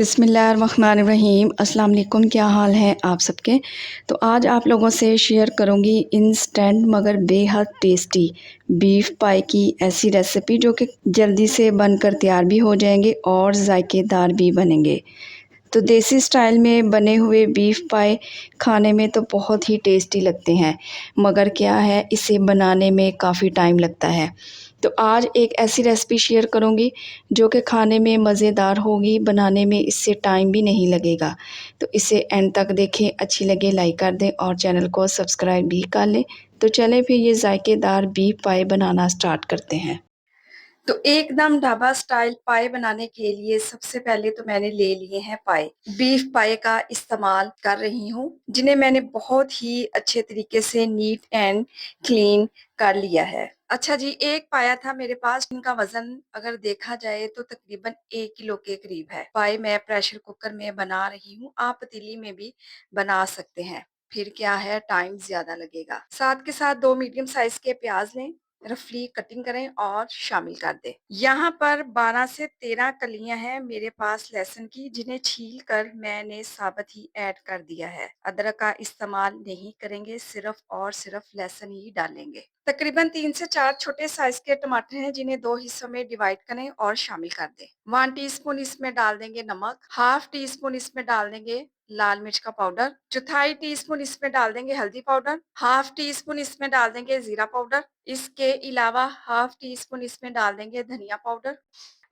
बिस्मिल्लाहिर्रहमानिर्रहीम अस्सलाम वालेकुम। क्या हाल है आप सबके। तो आज आप लोगों से शेयर करूंगी इंस्टेंट मगर बेहद टेस्टी बीफ पाई की ऐसी रेसिपी जो कि जल्दी से बनकर तैयार भी हो जाएंगे और जायकेदार भी बनेंगे। तो देसी स्टाइल में बने हुए बीफ पाई खाने में तो बहुत ही टेस्टी लगते हैं, मगर क्या है इसे बनाने में काफ़ी टाइम लगता है। तो आज एक ऐसी रेसिपी शेयर करूंगी जो कि खाने में मज़ेदार होगी, बनाने में इससे टाइम भी नहीं लगेगा। तो इसे एंड तक देखें, अच्छी लगे लाइक कर दें और चैनल को सब्सक्राइब भी कर लें। तो चलें फिर ये जायकेदार बीफ पाई बनाना स्टार्ट करते हैं। तो एकदम ढाबा स्टाइल पाए बनाने के लिए सबसे पहले तो मैंने ले लिए हैं पाए। बीफ पाए का इस्तेमाल कर रही हूँ, जिन्हें मैंने बहुत ही अच्छे तरीके से नीट एंड क्लीन कर लिया है। अच्छा जी, एक पाया था मेरे पास, इनका वजन अगर देखा जाए तो तकरीबन 1 किलो के करीब है। पाए मैं प्रेशर कुकर में बना रही हूँ, आप पतीली में भी बना सकते हैं। फिर क्या है, टाइम ज्यादा लगेगा। साथ के साथ 2 मीडियम साइज के प्याज लें, रफली कटिंग करें और शामिल कर दें। यहाँ पर 12 से 13 कलियां हैं मेरे पास लहसुन की, जिन्हें छील कर मैंने साबुत ही ऐड कर दिया है। अदरक का इस्तेमाल नहीं करेंगे, सिर्फ और सिर्फ लहसुन ही डालेंगे। तकरीबन 3 से 4 छोटे साइज के टमाटर हैं, जिन्हें 2 हिस्सों में डिवाइड करें और शामिल कर दें। 1 टीस्पून इसमें डाल देंगे नमक, हाफ टी स्पून इसमें डाल देंगे लाल मिर्च का पाउडर, चौथाई टीस्पून इसमें डाल देंगे हल्दी पाउडर, हाफ टी स्पून इसमें डाल देंगे जीरा पाउडर। इसके अलावा हाफ टी स्पून इसमें डाल देंगे धनिया पाउडर।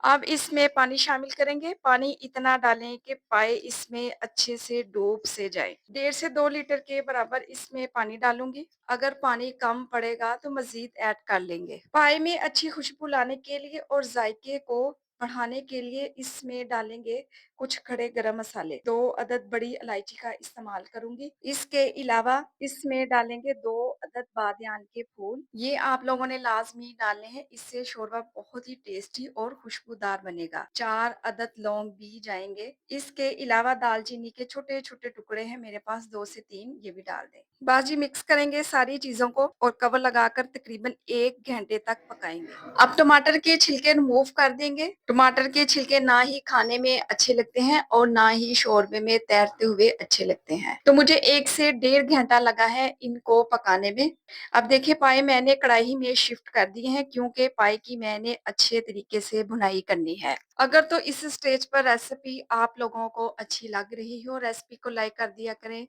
अब इसमें पानी शामिल करेंगे। पानी इतना डालें कि पाए इसमें अच्छे से डूब से जाए। 1.5 से 2 लीटर के बराबर इसमें पानी डालूंगी। अगर पानी कम पड़ेगा तो मजीद ऐड कर लेंगे। पाए में अच्छी खुशबू लाने के लिए और जायके को बढ़ाने के लिए इसमें डालेंगे कुछ खड़े गरम मसाले। 2 अदद बड़ी इलायची का इस्तेमाल करूंगी। इसके अलावा इसमें डालेंगे 2 अदद बादियान के फूल। ये आप लोगों ने लाजमी डालने हैं, इससे शोरबा बहुत ही टेस्टी और खुशबूदार बनेगा। 4 अदद लौंग भी जाएंगे। इसके अलावा दालचीनी के छोटे छोटे टुकड़े हैं मेरे पास, 2 से 3, ये भी डाल दें। बाजी मिक्स करेंगे सारी चीजों को और कवर लगाकर तकरीबन 1 घंटे तक पकाएंगे। अब टमाटर के छिलके रिमूव कर देंगे। टमाटर के छिलके ना ही खाने में अच्छे लगते हैं और ना ही शोरबे में तैरते हुए अच्छे लगते हैं। तो मुझे 1 से 1.5 घंटा लगा है इनको पकाने में। अब देखिए, पाए मैंने कढ़ाई में शिफ्ट कर दिए हैं, क्योंकि पाए की मैंने अच्छे तरीके से भुनाई करनी है। अगर तो इस स्टेज पर रेसिपी आप लोगों को अच्छी लग रही हो, रेसिपी को लाइक कर दिया करें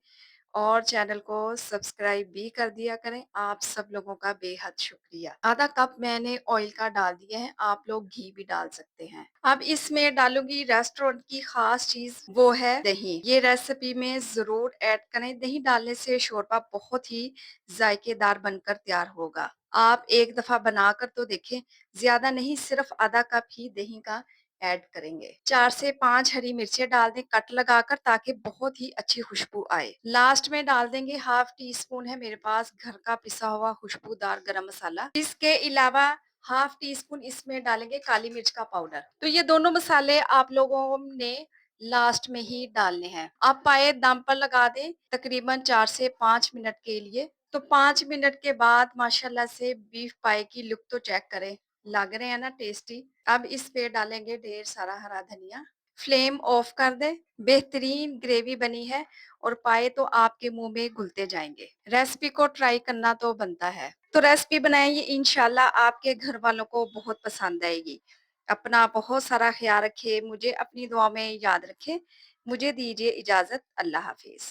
और चैनल को सब्सक्राइब भी कर दिया करें। आप सब लोगों का बेहद शुक्रिया। आधा कप मैंने ऑयल का डाल दिया है, आप लोग घी भी डाल सकते हैं। अब इसमें डालूंगी रेस्टोरेंट की खास चीज, वो है दही। ये रेसिपी में जरूर ऐड करें। दही डालने से शोरबा बहुत ही जायकेदार बनकर तैयार होगा। आप एक दफा बनाकर तो देखें, ज्यादा नहीं, सिर्फ आधा कप ही दही का ऐड करेंगे। 4 से 5 हरी मिर्चें डाल दें कट लगाकर, ताकि बहुत ही अच्छी खुशबू आए। लास्ट में डाल देंगे हाफ टी स्पून है मेरे पास घर का पिसा हुआ खुशबूदार गरम मसाला। इसके अलावा हाफ टी स्पून इसमें डालेंगे काली मिर्च का पाउडर। तो ये दोनों मसाले आप लोगों ने लास्ट में ही डालने हैं। आप पाए दम पर लगा दें तकरीबन 4 से 5 मिनट के लिए। तो 5 मिनट के बाद माशाल्लाह से बीफ पाए की लुक तो चेक करें, लग रहे हैं ना टेस्टी। अब इस पे डालेंगे ढेर सारा हरा धनिया। फ्लेम ऑफ कर दें। बेहतरीन ग्रेवी बनी है और पाए तो आपके मुंह में घुलते जाएंगे। रेसिपी को ट्राई करना तो बनता है। तो रेसिपी बनाएंगे, इंशाल्लाह आपके घर वालों को बहुत पसंद आएगी। अपना बहुत सारा ख्याल रखें, मुझे अपनी दुआ में याद रखें। मुझे दीजिए इजाजत। अल्लाह हाफिज।